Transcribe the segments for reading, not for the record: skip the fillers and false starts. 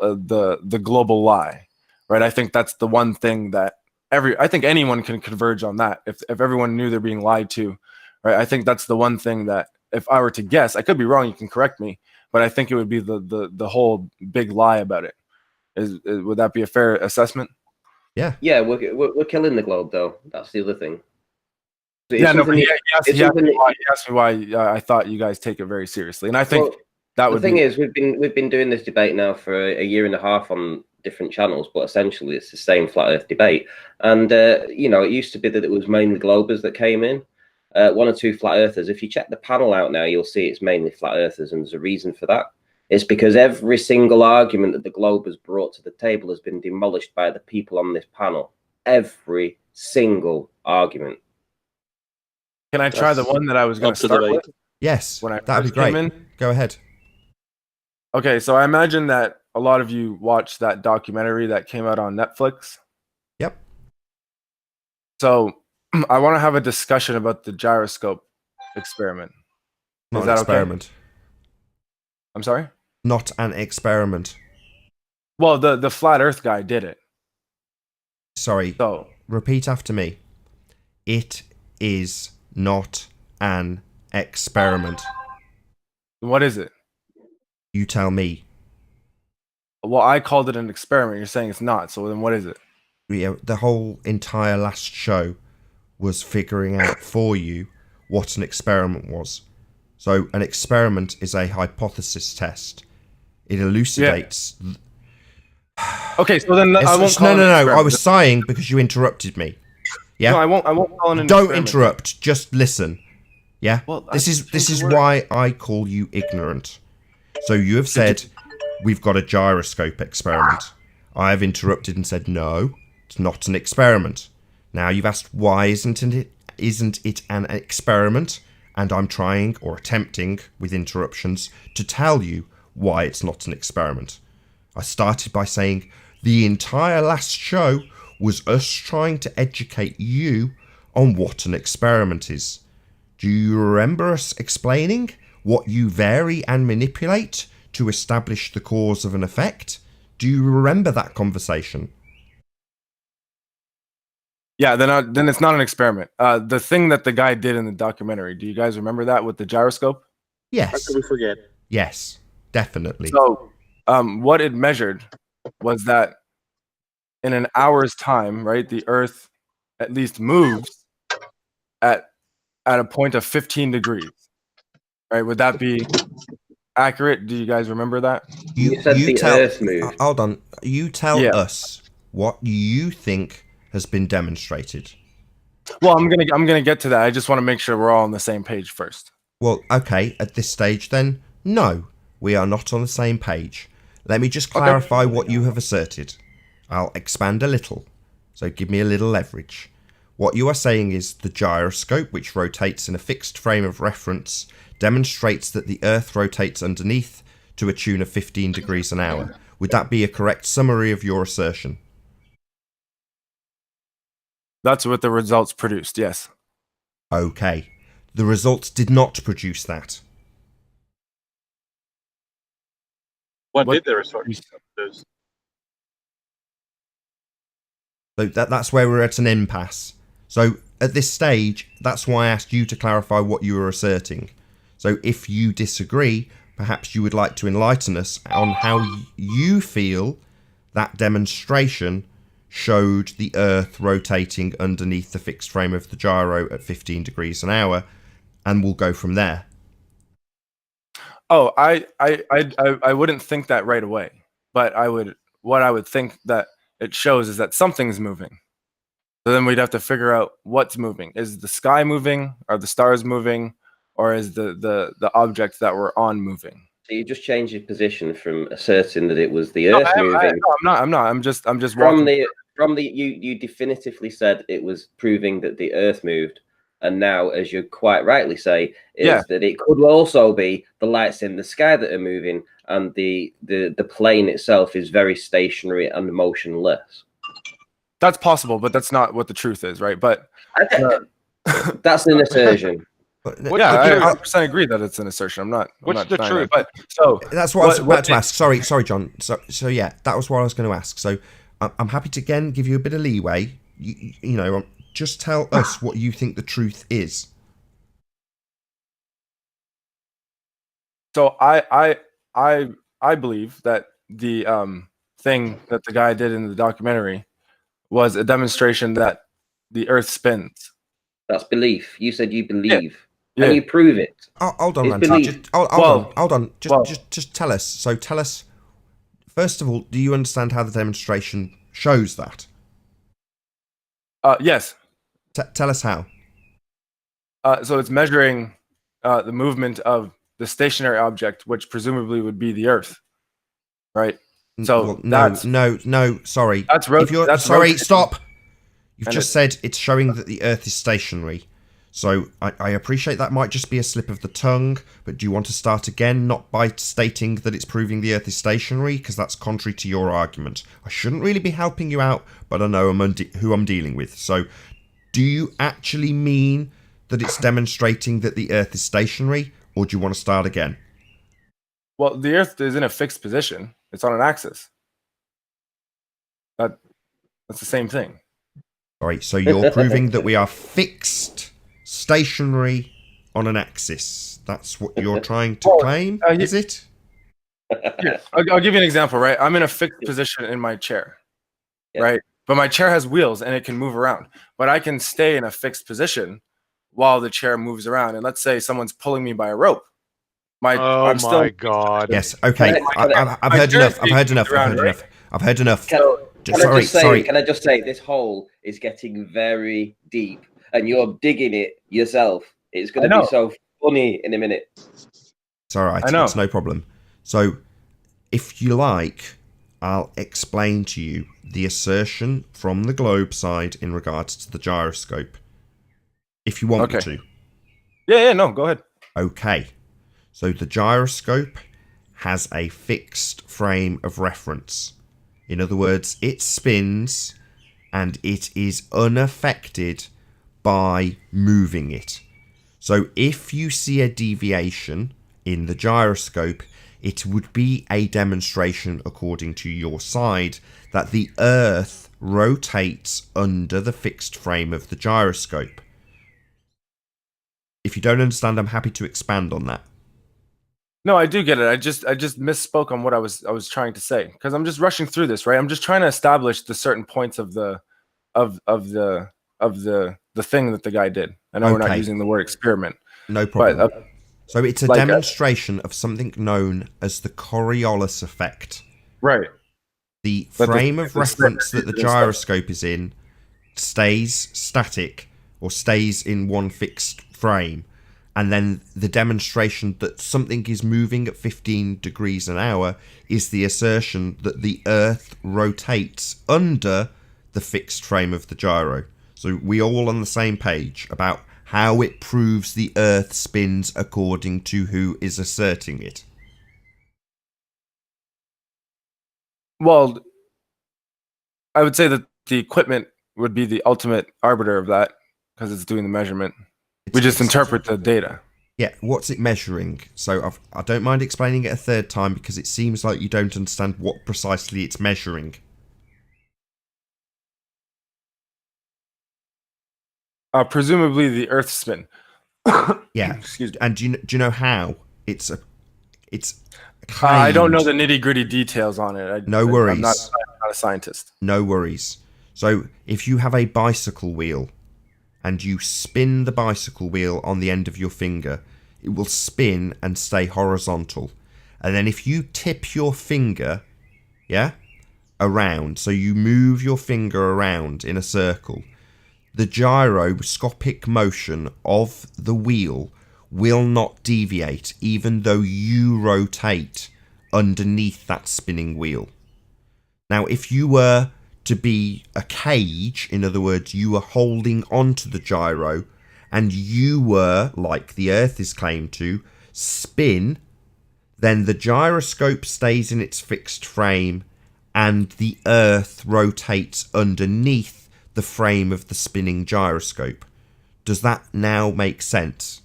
the global lie, right? I think that's the one thing that I think anyone can converge on that. If everyone knew they're being lied to, right? I think that's the one thing that if I were to guess, I could be wrong. You can correct me, but I think it would be the whole big lie about it. Would that be a fair assessment? Yeah. Yeah, we're killing the globe though. That's the other thing. Yeah, no, he asked me why I thought you guys take it very seriously, and I think that would. The thing is, we've been doing this debate now for a year and a half on different channels, but essentially it's the same flat Earth debate. And you know, it used to be that it was mainly globers that came in, one or two flat earthers. If you check the panel out now, you'll see it's mainly flat earthers, and there's a reason for that. It's because every single argument that the globers brought to the table has been demolished by the people on this panel. Every single argument. Can I try the one that I was going to start with? Yes, that'd be great. Go ahead. Okay, so I imagine that a lot of you watched that documentary that came out on Netflix. Yep. So I want to have a discussion about the gyroscope experiment. Not an experiment. Okay? I'm sorry? Not an experiment. Well, the flat Earth guy did it. Sorry. So repeat after me. It is not an experiment. What is it? You tell me. Well, I called it an experiment. You're saying it's not. So then what is it? Yeah, the whole entire last show was figuring out for you what an experiment was. So an experiment is a hypothesis test. It elucidates. Yeah. Okay, so then I won't call it an experiment. No. I was sighing because you interrupted me. Yeah. No, I won't call it an Don't experiment. interrupt. Just listen. Yeah. Well, this is why I call you ignorant. So you have said we've got a gyroscope experiment. I have interrupted and said no, it's not an experiment. Now you've asked why isn't it an experiment? And I'm trying or attempting with interruptions to tell you why it's not an experiment. I started by saying the entire last show was us trying to educate you on what an experiment is. Do you remember us explaining what you vary and manipulate to establish the cause of an effect? Do you remember that conversation? Yeah, then it's not an experiment. The thing that the guy did in the documentary, do you guys remember that with the gyroscope? Yes. How could we forget? Yes, definitely. So what it measured was that in an hour's time, right, the Earth at least moves at a point of 15 degrees. Right? Would that be accurate? Do you guys remember that? You said the Earth moved. Hold on. You tell us what you think has been demonstrated. Well, I'm gonna get to that. I just want to make sure we're all on the same page first. Well, okay. At this stage, then, no, we are not on the same page. Let me just clarify what you have asserted. I'll expand a little. So give me a little leverage. What you are saying is the gyroscope, which rotates in a fixed frame of reference, demonstrates that the Earth rotates underneath to a tune of 15 degrees an hour. Would that be a correct summary of your assertion? That's what the results produced, yes. Okay. The results did not produce that. What did the results produce? So that's where we're at an impasse. So at this stage, that's why I asked you to clarify what you were asserting. So if you disagree, perhaps you would like to enlighten us on how you feel that demonstration showed the Earth rotating underneath the fixed frame of the gyro at 15 degrees an hour, and we'll go from there. Oh, I wouldn't think that right away, but what I would think that it shows is that something's moving. So then we'd have to figure out what's moving. Is the sky moving? Are the stars moving? Or is the objects that we're on moving? So you just changed your position from asserting that it was the Earth moving. No, I'm not. I'm just you definitively said it was proving that the Earth moved, and now, as you quite rightly say, is that it could also be the lights in the sky that are moving, and the plane itself is very stationary and motionless. That's possible, but that's not what the truth is, right? But that's an assertion. Yeah, I truth? 100% agree that it's an assertion. I'm not What's the denying truth? that. But so That's what I was about to ask. Sorry, John. So yeah, that was what I was going to ask. So I'm happy to again give you a bit of leeway. You know, just tell us what you think the truth is. So I believe that the thing that the guy did in the documentary was a demonstration that the Earth spins. That's belief. You said you believe. Yeah. Can you prove it? Oh, hold on, It's Randy. belief. Hold on. Just tell us. So tell us. First of all, do you understand how the demonstration shows that? Yes. Tell us how. So it's measuring the movement of the stationary object, which presumably would be the Earth, right? So no. Sorry. Rotating. Stop. You've just said it's showing that the Earth is stationary. So I appreciate that might just be a slip of the tongue, but do you want to start again, not by stating that it's proving the Earth is stationary, because that's contrary to your argument. I shouldn't really be helping you out, but I know who I'm dealing with. So do you actually mean that it's demonstrating that the Earth is stationary, or do you want to start again? Well, the Earth is in a fixed position. It's on an axis. That's the same thing. All right, so you're proving that we are fixed, stationary, on an axis. That's what you're trying to claim, is it? Yeah. I'll give you an example, right? I'm in a fixed position in my chair, right? But my chair has wheels and it can move around. But I can stay in a fixed position while the chair moves around. And let's say someone's pulling me by a rope. My God. Yes, okay. I've heard enough. I've heard enough. Can I just say, this hole is getting very deep, and you're digging it yourself. It's going to be so funny in a minute. It's all right. It's no problem. So, if you like, I'll explain to you the assertion from the globe side in regards to the gyroscope. If you want me to. Yeah, no, go ahead. Okay. So, the gyroscope has a fixed frame of reference. In other words, it spins and it is unaffected by moving it. So if you see a deviation in the gyroscope, it would be a demonstration, according to your side, that the Earth rotates under the fixed frame of the gyroscope. If you don't understand, I'm happy to expand on that. No, I do get it. I just misspoke on what I was trying to say, because I'm just rushing through this, right? I'm just trying to establish the certain points of the thing that the guy did. I know we're not using the word experiment. No problem. But, so it's a demonstration of something known as the Coriolis effect. Right. The frame of reference that the gyroscope is in stays static or stays in one fixed frame. And then the demonstration that something is moving at 15 degrees an hour is the assertion that the Earth rotates under the fixed frame of the gyro. So we're all on the same page about how it proves the Earth spins according to who is asserting it. Well, I would say that the equipment would be the ultimate arbiter of that, because it's doing the measurement. We just interpret the data. Yeah, what's it measuring? So I don't mind explaining it a third time, because it seems like you don't understand what precisely it's measuring. Presumably the Earth's spin. Yeah. Excuse me. And do you know how? It's I don't know the nitty-gritty details on it. No worries. I'm not a scientist. No worries. So if you have a bicycle wheel and you spin the bicycle wheel on the end of your finger, it will spin and stay horizontal. And then if you tip your finger, around, so you move your finger around in a circle, the gyroscopic motion of the wheel will not deviate, even though you rotate underneath that spinning wheel. Now, if you were to be a cage, in other words, you were holding onto the gyro, and you were, like the Earth is claimed to, spin, then the gyroscope stays in its fixed frame, and the Earth rotates underneath the frame of the spinning gyroscope. Does that now make sense?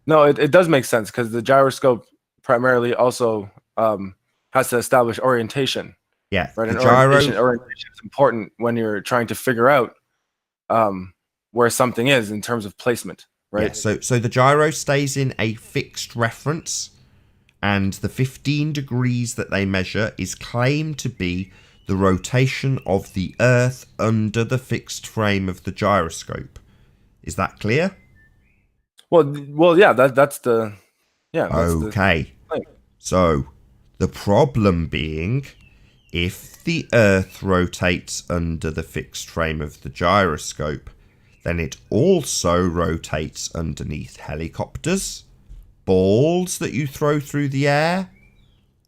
No, it does make sense because the gyroscope primarily also has to establish orientation. Yeah, Right, the and gyro. orientation is important when you're trying to figure out where something is in terms of placement, right? Yeah, so the gyro stays in a fixed reference, and the 15 degrees that they measure is claimed to be the rotation of the Earth under the fixed frame of the gyroscope. Is that clear? Well, yeah, that's the Okay. So the problem being, if the Earth rotates under the fixed frame of the gyroscope, then it also rotates underneath helicopters, balls that you throw through the air,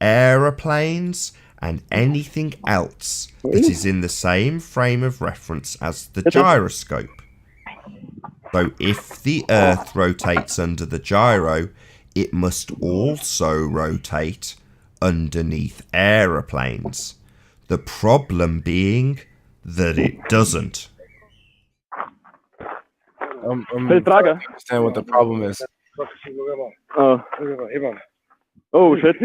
aeroplanes, and anything else that is in the same frame of reference as the gyroscope. So if the Earth rotates under the gyro, it must also rotate underneath aeroplanes. The problem that it doesn't. I'm trying to understand what the problem is. Oh. Oh shit.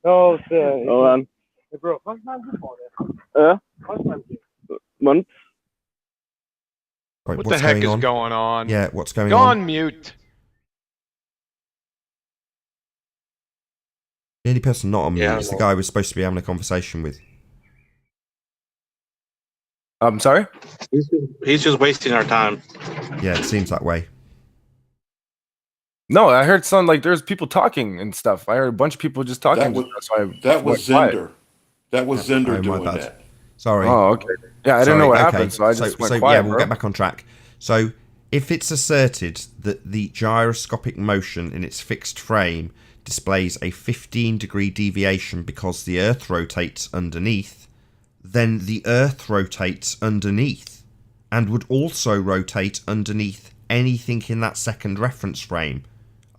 Oh shit. Oh man. Bro, month. Right, What the heck is going on? Yeah, what's going Go on? on mute. The only person not on mute Yeah, is the guy we're supposed to be having a conversation with. I'm sorry? He's just wasting our time. Yeah, it seems that way. No, I heard some like there's people talking and stuff. I heard a bunch of people just talking. That was Zender. That was Zender my doing bad. that. Sorry. Oh, okay. Yeah, I didn't know what happened, so I just went quiet. Yeah, we'll get back on track. So, if it's asserted that the gyroscopic motion in its fixed frame displays a 15-degree deviation because the Earth rotates underneath, then the Earth rotates underneath, and would also rotate underneath anything in that second reference frame,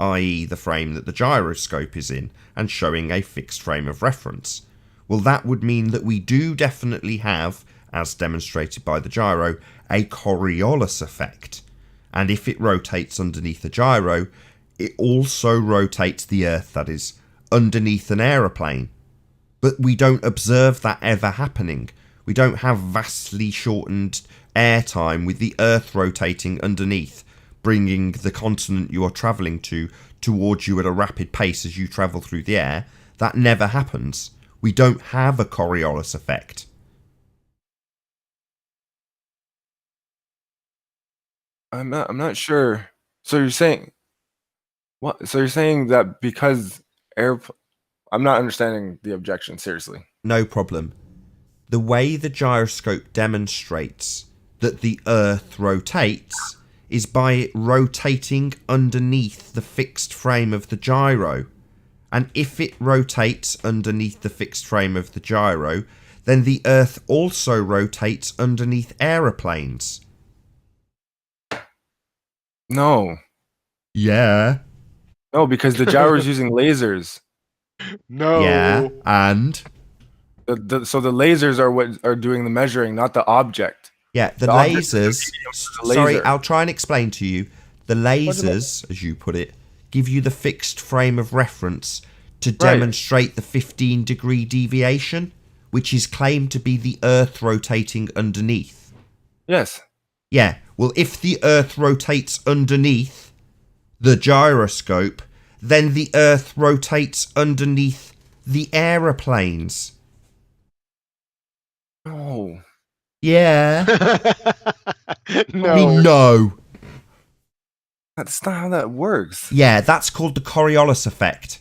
i.e. the frame that the gyroscope is in, and showing a fixed frame of reference. Well, that would mean that we do definitely have, as demonstrated by the gyro, a Coriolis effect. And if it rotates underneath the gyro, it also rotates the Earth, that is, underneath an aeroplane. But we don't observe that ever happening. We don't have vastly shortened airtime with the Earth rotating underneath, bringing the continent you are travelling to towards you at a rapid pace as you travel through the air. That never happens. We don't have a Coriolis effect. I'm not sure. So you're saying what? So you're saying that because I'm not understanding the objection, seriously. No problem. The way the gyroscope demonstrates that the Earth rotates is by it rotating underneath the fixed frame of the gyro. And if it rotates underneath the fixed frame of the gyro, then the Earth also rotates underneath aeroplanes. No. Yeah. No, because the gyro is using lasers. No. Yeah, and? So the lasers are what are doing the measuring, not the object. Yeah, the object lasers... laser. Sorry, I'll try and explain to you. The lasers, as you put it, give you the fixed frame of reference to demonstrate the 15-degree deviation, which is claimed to be the Earth rotating underneath. Yes. Yeah, well, if the Earth rotates underneath the gyroscope, then the Earth rotates underneath the aeroplanes. No. Yeah. No. No. That's not how that works. Yeah, that's called the Coriolis effect.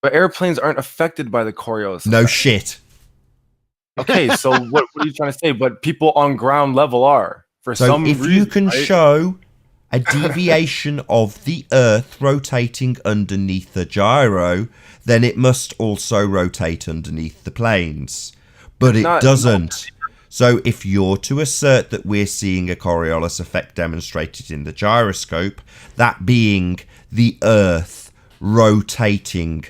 But airplanes aren't affected by the Coriolis. No effect. shit. Okay, so what are you trying to say? But people on ground level are. For So some if reason, you can right? show a deviation of the Earth rotating underneath the gyro, then it must also rotate underneath the planes. But it doesn't. So if you're to assert that we're seeing a Coriolis effect demonstrated in the gyroscope, that being the Earth rotating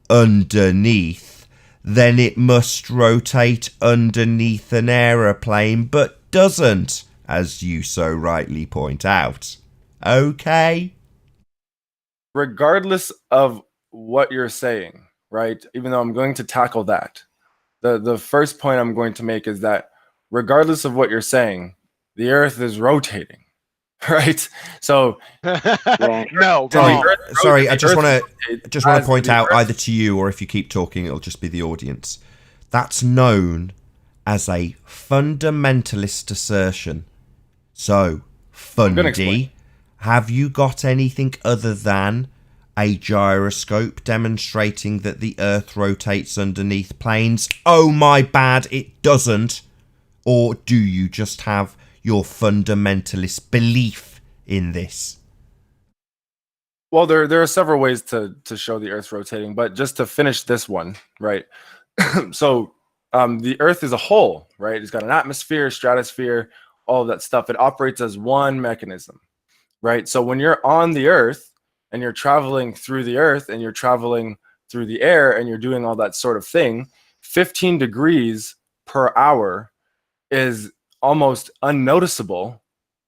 underneath, then it must rotate underneath an aeroplane, but doesn't, as you so rightly point out. Okay? regardless of what you're saying, right? Even though I'm going to tackle that, the first point I'm going to make is that regardless of what you're saying, the Earth is rotating, right? So No, Sorry, wrong. sorry. I just want to as point the out Earth- either to you or if you keep talking, it'll just be the audience. That's known as a fundamentalist assertion. So, gonna Fundy, explain. have you got anything other than a gyroscope demonstrating that the Earth rotates underneath planes? Oh my bad, it doesn't. Or do you just have your fundamentalist belief in this? Well, there are several ways to show the Earth's rotating, but just to finish this one, right? So the Earth is a whole, right? It's got an atmosphere, stratosphere, all of that stuff. It operates as one mechanism, right? So when you're on the Earth and you're traveling through the Earth and you're traveling through the air and you're doing all that sort of thing, 15 degrees per hour is almost unnoticeable.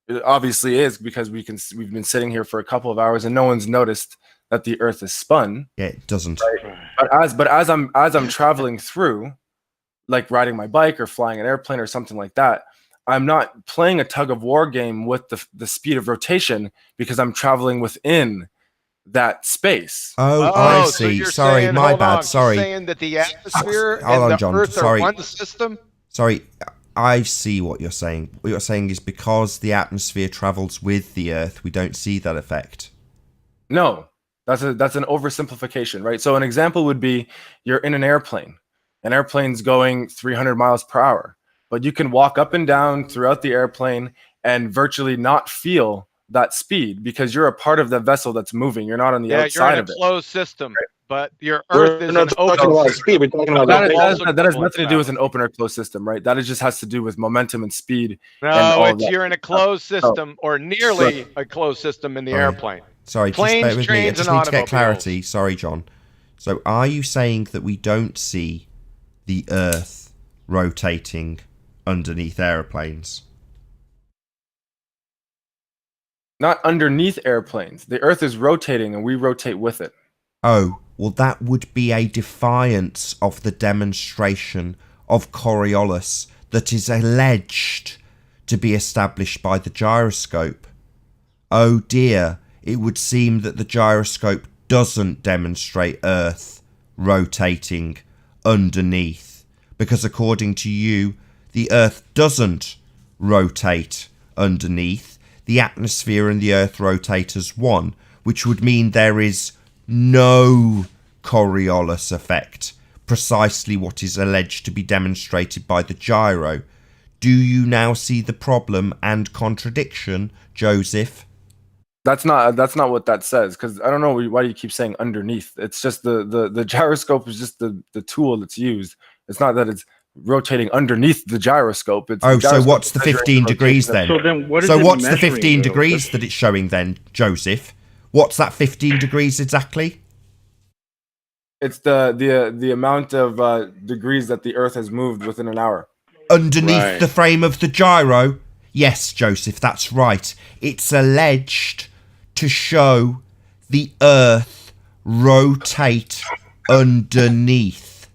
It obviously is because we've been sitting here for a couple of hours and no one's noticed that the Earth is spun. Yeah, it doesn't. Right? But as I'm traveling through, like riding my bike or flying an airplane or something like that, I'm not playing a tug of war game with the speed of rotation because I'm traveling within that space. Oh, I so see. you're Sorry, saying, my hold bad. on, Sorry. You're saying that the atmosphere Hold and on, the John. Earth Sorry. are one system? Sorry, I see what you're saying. What you're saying is because the atmosphere travels with the Earth, we don't see that effect. No, that's an oversimplification, right? So an example would be you're in an airplane. An airplane's going 300 miles per hour, but you can walk up and down throughout the airplane and virtually not feel that speed because you're a part of the vessel that's moving. You're not on the Yeah, you're outside in a of it. closed system, but your We're Earth is not an open talking about system. speed. We're talking about That rotation. has nothing to do with an open or closed system, right? That just has to do with momentum and speed. And No, all it's that. you're in a closed system or nearly a closed system in the Sorry. airplane. Sorry, just Planes, bear with me. I trains, just and need to get automobiles. clarity. Sorry, John. So are you saying that we don't see the Earth rotating underneath aeroplanes? Not underneath airplanes. The Earth is rotating and we rotate with it. Oh, well, that would be a defiance of the demonstration of Coriolis that is alleged to be established by the gyroscope. Oh dear, it would seem that the gyroscope doesn't demonstrate Earth rotating underneath, because according to you, the Earth doesn't rotate underneath. The atmosphere and the Earth rotate as one, which would mean there is no Coriolis effect, precisely what is alleged to be demonstrated by the gyro. Do you now see the problem and contradiction, Joseph? That's not what that says, because I don't know why you keep saying underneath. It's just the gyroscope is just the tool that's used. It's not that it's rotating underneath the gyroscope. It's Oh, the so gyroscope what's the measuring 15 degrees rotation then? of- So then what is So it what's the measuring, 15 though? degrees that it's showing then, Joseph? What's that 15 degrees exactly? It's the amount of degrees that the Earth has moved within an hour. Underneath Right. the frame of the gyro? Yes, Joseph, that's right. It's alleged to show the Earth rotate underneath.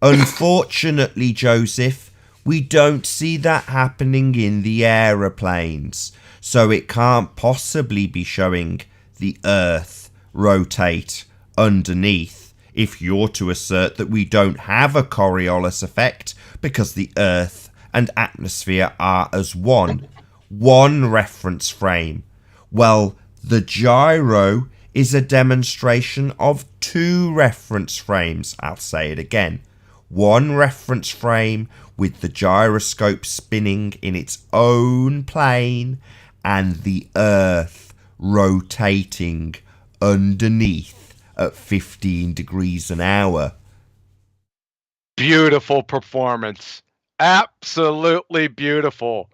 Unfortunately, Joseph, we don't see that happening in the aeroplanes, so it can't possibly be showing the Earth rotate underneath if you're to assert that we don't have a Coriolis effect because the Earth and atmosphere are as one reference frame. Well, the gyro is a demonstration of two reference frames. I'll say it again. One reference frame with the gyroscope spinning in its own plane and the Earth rotating underneath at 15 degrees an hour. Beautiful performance. Absolutely beautiful.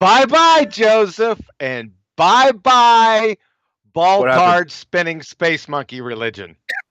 Bye-bye, Joseph, and bye-bye ball What happened? card spinning space monkey religion.